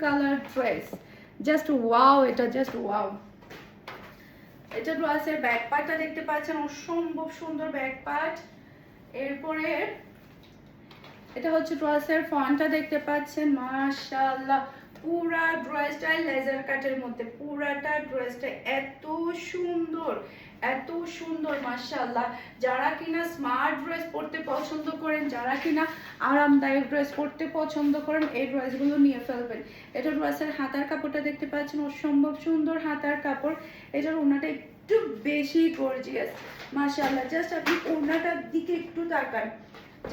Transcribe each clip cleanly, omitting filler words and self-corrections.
Colour dress, just wow, এটা just wow. এটা ড্রেসের ব্যাক পার্টটা দেখতে পাচ্ছেন, অসম্ভব সুন্দর ব্যাক পার্ট। এরপরে এটা হচ্ছে ড্রেসের ফন্টটা দেখতে পাচ্ছেন, মাশাআল্লাহ পুরা ড্রেসটাই লেজার কাটের মধ্যে, পুরাটা ড্রেসটা এত সুন্দর, এত সুন্দর মাশাআল্লাহ। যারা কিনা স্মার্ট ড্রেস পরতে পছন্দ করেন, যারা কিনা আরামদায়ক ড্রেস পরতে পছন্দ করেন, এই ড্রেসগুলো নিয়ে ফেলবেন। এটা ড্রেসের হাতার কাপড়টা দেখতে পাচ্ছেন, অসম্ভব সুন্দর হাতার কাপড়। এটার ওড়নাটা একটু বেশি গর্জিয়াস মাশাআল্লাহ। জাস্ট আপনি ওড়নাটার দিকে একটু তাকান,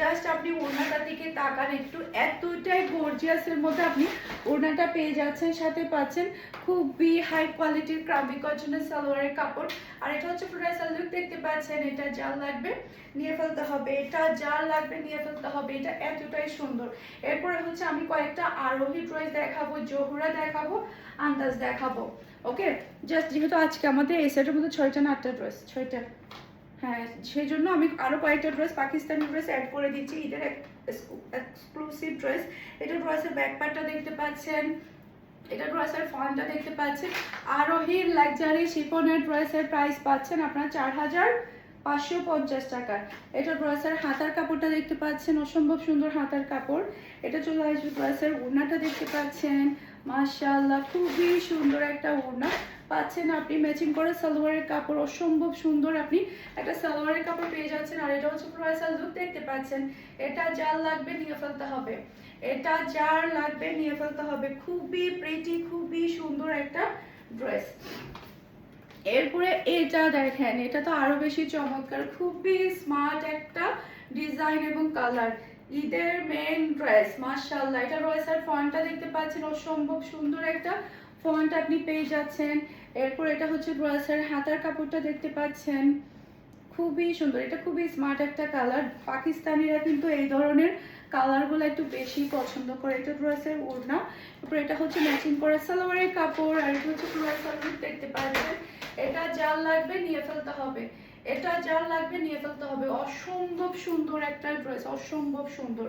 জাস্ট আপনি ওড়নাটার দিকে তাকান একটু, এতটাই গর্জিয়াসের মধ্যে আপনি ওড়নাটা পেয়ে যাচ্ছেন। সাথে পাচ্ছেন খুবই হাই কোয়ালিটির ক্রাম্বি কটনের সালোয়ারের কাপড়। আর এটা হচ্ছে প্রাইসাল লুক দেখতে পাচ্ছেন। এটা যা লাগবে নিয়ে ফেলতে হবে, এটা যা লাগবে নিয়ে ফেলতে হবে, এটা এতটাই সুন্দর। এরপরে হচ্ছে আমি কয়েকটা আরোহী ড্রেস দেখাবো, জোহরা দেখাবো, আন্দাজ দেখাবো। ওকে, জাস্ট যেহেতু আজকে আমাদের এই সেটের মধ্যে 6টা না 8টা ড্রেস, 6টা, হ্যাঁ সেই জন্য আমি আরো কয়েকটা ড্রেস পাকিস্তানি ড্রেস অ্যাড করে দিচ্ছি, ঈদের এক্সক্লুসিভ ড্রেস। এটা ড্রেসের ব্যাক পার্টটা দেখতে পাচ্ছেন, এটা ড্রেসের ফন্টটা দেখতে পাচ্ছেন। আরোহীর লাক্সারি শিফনের ড্রেসের প্রাইস পাচ্ছেন আপনারা 4550 টাকা। এটা ড্রেসের হাতার কাপড়টা দেখতে পাচ্ছেন, অসম্ভব সুন্দর হাতার কাপড়। এটা চলে আসবে ড্রেসের ওড়নাটা দেখতে পাচ্ছেন, মাশাআল্লাহ খুবই সুন্দর একটা ওড়না পাচ্ছেন আপনি। ম্যাচিং করে সালোয়ারের কাপড়, অসম্ভব সুন্দর আপনি একটা সালোয়ারের কাপড় পেয়ে যাচ্ছেন। আর এটা হচ্ছে প্রাইসাল লুক দেখতে পাচ্ছেন। এটা যার লাগবে নিয়ে ফেলতে হবে, এটা যার লাগবে নিয়ে ফেলতে হবে। খুবই প্রিটি, খুবই সুন্দর একটা ড্রেস। এরপরে এটা দেখেন, এটা তো আরো বেশি চমৎকার, খুবই স্মার্ট একটা ডিজাইন এবং কালার। ঈদের মেন ড্রেস মাশাআল্লাহ। এটা ড্রেসের ফন্টটা দেখতে পাচ্ছেন, অসম্ভব সুন্দর একটা ফন্ট আপনি পেয়ে যাচ্ছেন। এরপর এটা হচ্ছে ড্রেসের হাতার কাপড়টা দেখতে পাচ্ছেন, খুবই সুন্দর, এটা খুবই স্মার্ট একটা কালার। পাকিস্তানিরা কিন্তু এই ধরনের কালারগুলো একটু বেশি পছন্দ করে। এটা ড্রেসের ওড়না, তারপর এটা হচ্ছে ম্যাচিং করে সালোয়ারের কাপড়। আর এটা হচ্ছে ড্রেসের লুক দেখতে পাচ্ছেন। এটা যার লাগবে নিয়ে ফেলতে হবে, এটা যার লাগবে নিয়ে ফেলতে হবে। অসম্ভব সুন্দর একটা ড্রেস, অসম্ভব সুন্দর।